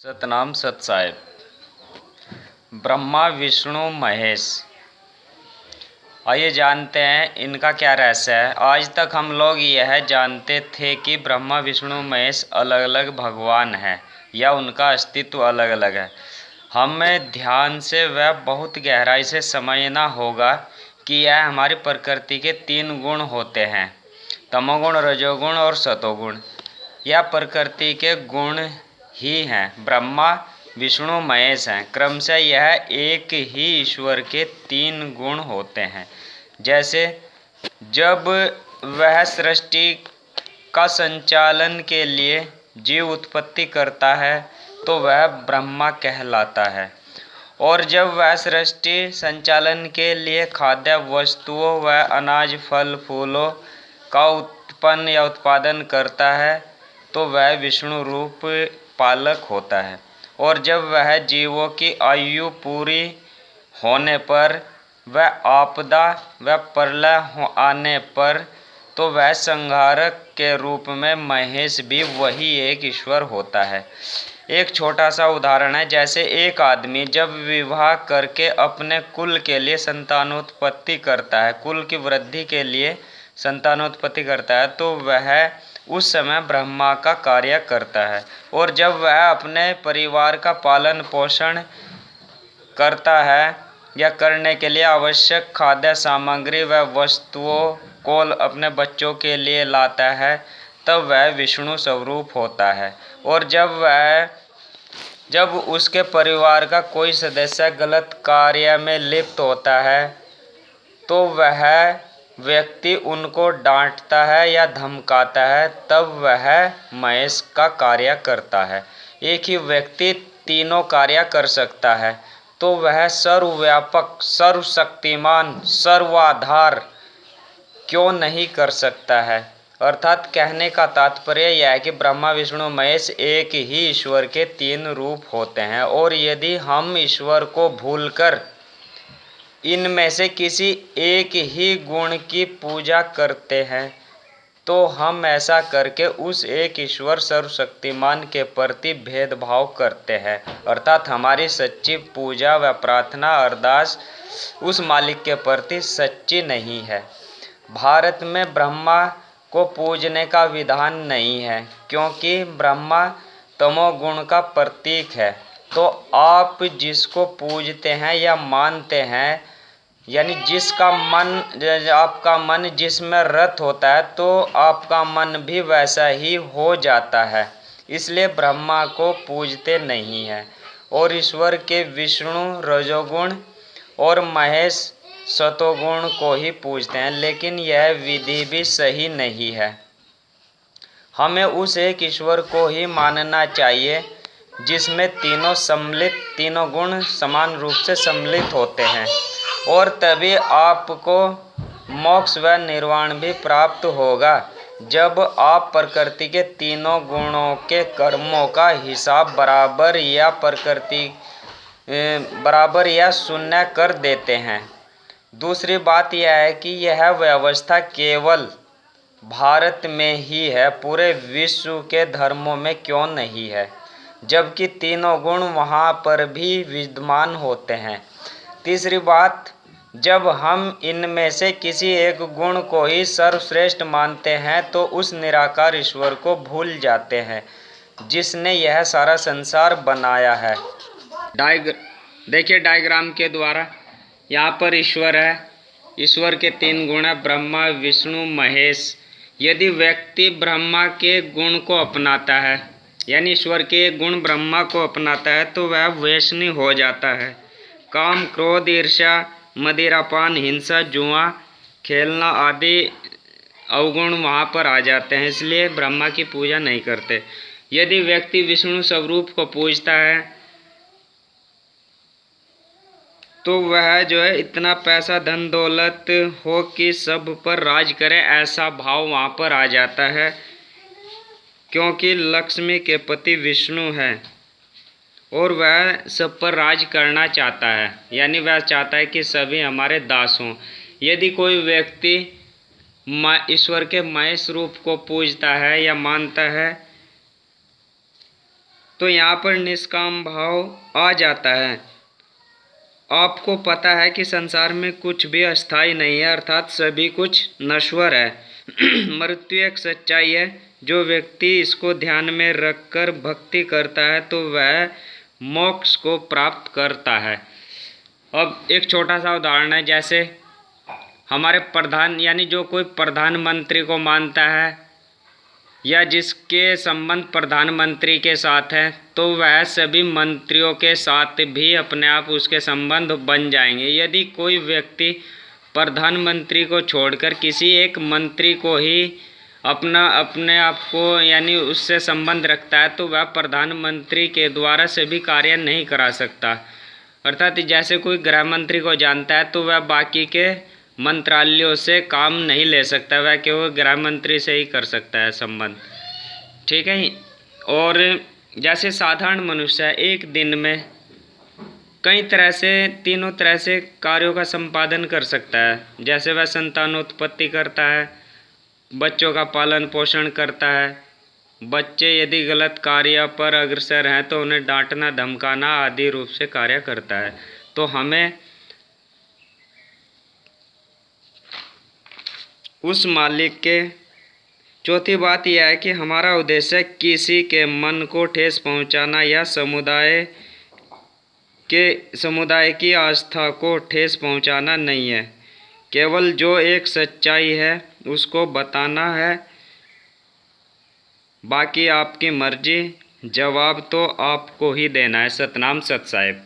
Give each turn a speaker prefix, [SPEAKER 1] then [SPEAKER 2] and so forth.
[SPEAKER 1] सतनाम सत साहेब। ब्रह्मा विष्णु महेश, आइए जानते हैं इनका क्या रहस्य है। आज तक हम लोग यह जानते थे कि ब्रह्मा विष्णु महेश अलग अलग भगवान हैं या उनका अस्तित्व अलग अलग है। हमें ध्यान से व बहुत गहराई से समझना होगा कि यह हमारी प्रकृति के 3 गुण होते हैं, तमोगुण, रजोगुण और सतोगुण। यह प्रकृति के गुण ही हैं। ब्रह्मा विष्णु महेश हैं। क्रमशः यह एक ही ईश्वर के 3 गुण होते हैं। जैसे जब वह सृष्टि का संचालन के लिए जीव उत्पत्ति करता है तो वह ब्रह्मा कहलाता है, और जब वह सृष्टि संचालन के लिए खाद्य वस्तुओं व अनाज फल फूलों का उत्पन्न या उत्पादन करता है तो वह विष्णु रूप पालक होता है, और जब वह जीवों की आयु पूरी होने पर व आपदा व प्रलय आने पर तो वह संहारक के रूप में महेश भी वही एक ईश्वर होता है। एक छोटा सा उदाहरण है, जैसे एक आदमी जब विवाह करके अपने कुल के लिए संतानोत्पत्ति करता है, कुल की वृद्धि के लिए संतानोत्पत्ति करता है, तो वह उस समय ब्रह्मा का कार्य करता है। और जब वह अपने परिवार का पालन पोषण करता है या करने के लिए आवश्यक खाद्य सामग्री व वस्तुओं को अपने बच्चों के लिए लाता है, तब वह विष्णु स्वरूप होता है। और जब उसके परिवार का कोई सदस्य गलत कार्य में लिप्त होता है तो वह व्यक्ति उनको डांटता है या धमकाता है, तब वह महेश का कार्य करता है। एक ही व्यक्ति तीनों कार्य कर सकता है तो वह सर्वव्यापक, सर्वशक्तिमान, सर्वाधार क्यों नहीं कर सकता है। अर्थात कहने का तात्पर्य यह है कि ब्रह्मा विष्णु महेश एक ही ईश्वर के 3 रूप होते हैं, और यदि हम ईश्वर को भूलकर इनमें से किसी एक ही गुण की पूजा करते हैं तो हम ऐसा करके उस एक ईश्वर सर्वशक्तिमान के प्रति भेदभाव करते हैं। अर्थात हमारी सच्ची पूजा व प्रार्थना अरदास उस मालिक के प्रति सच्ची नहीं है। भारत में ब्रह्मा को पूजने का विधान नहीं है, क्योंकि ब्रह्मा तमोगुण का प्रतीक है। तो आप जिसको पूजते हैं या मानते हैं, यानी जिसका मन, आपका मन जिसमें रत होता है तो आपका मन भी वैसा ही हो जाता है। इसलिए ब्रह्मा को पूजते नहीं हैं, और ईश्वर के विष्णु रजोगुण और महेश सतोगुण को ही पूजते हैं। लेकिन यह विधि भी सही नहीं है। हमें उस एक ईश्वर को ही मानना चाहिए जिसमें तीनों गुण समान रूप से सम्मिलित होते हैं, और तभी आपको मोक्ष व निर्वाण भी प्राप्त होगा। जब आप प्रकृति के 3 गुणों के कर्मों का हिसाब बराबर या शून्य कर देते हैं। दूसरी बात यह है कि यह व्यवस्था केवल भारत में ही है, पूरे विश्व के धर्मों में क्यों नहीं है, जबकि 3 गुण वहाँ पर भी विद्यमान होते हैं। तीसरी बात, जब हम इनमें से किसी एक गुण को ही सर्वश्रेष्ठ मानते हैं तो उस निराकार ईश्वर को भूल जाते हैं जिसने यह सारा संसार बनाया है। देखिए डायग्राम के द्वारा, यहाँ पर ईश्वर है। ईश्वर के 3 गुण है, ब्रह्मा विष्णु महेश। यदि व्यक्ति ब्रह्मा के गुण को अपनाता है, यानी ईश्वर के गुण ब्रह्मा को अपनाता है, तो वह वैष्णव हो जाता है। काम, क्रोध, ईर्ष्या, मदिरापान, हिंसा, जुआ खेलना आदि अवगुण वहाँ पर आ जाते हैं, इसलिए ब्रह्मा की पूजा नहीं करते। यदि व्यक्ति विष्णु स्वरूप को पूजता है तो वह जो है इतना पैसा धन दौलत हो कि सब पर राज करे, ऐसा भाव वहाँ पर आ जाता है, क्योंकि लक्ष्मी के पति विष्णु है और वह सब पर राज करना चाहता है, यानी वह चाहता है कि सभी हमारे दास हों। यदि कोई व्यक्ति ईश्वर के महेश रूप को पूजता है या मानता है तो यहाँ पर निष्काम भाव आ जाता है। आपको पता है कि संसार में कुछ भी अस्थायी नहीं है, अर्थात सभी कुछ नश्वर है। मृत्यु एक सच्चाई है। जो व्यक्ति इसको ध्यान में रखकर भक्ति करता है तो वह मोक्ष को प्राप्त करता है। अब एक छोटा सा उदाहरण है, जैसे हमारे प्रधान यानी जो कोई प्रधानमंत्री को मानता है या जिसके संबंध प्रधानमंत्री के साथ हैं, तो वह सभी मंत्रियों के साथ भी अपने आप उसके संबंध बन जाएंगे। यदि कोई व्यक्ति प्रधानमंत्री को छोड़कर किसी एक मंत्री को ही अपने आप को यानी उससे संबंध रखता है, तो वह प्रधानमंत्री के द्वारा सभी कार्य नहीं करा सकता। अर्थात जैसे कोई गृह मंत्री को जानता है तो वह बाकी के मंत्रालयों से काम नहीं ले सकता, वह केवल गृह मंत्री से ही कर सकता है संबंध। ठीक है। और जैसे साधारण मनुष्य है, एक दिन में कई तरह से तीनों तरह से कार्यों का संपादन कर सकता है। जैसे वह संतानोत्पत्ति करता है, बच्चों का पालन पोषण करता है, बच्चे यदि गलत कार्य पर अग्रसर हैं तो उन्हें डांटना धमकाना आदि रूप से कार्य करता है। तो हमें उस मालिक के चौथी बात यह है कि हमारा उद्देश्य किसी के मन को ठेस पहुंचाना या समुदाय की आस्था को ठेस पहुंचाना नहीं है, केवल जो एक सच्चाई है उसको बताना है। बाकी आपकी मर्जी, जवाब तो आपको ही देना है। सतनाम सत साहिब।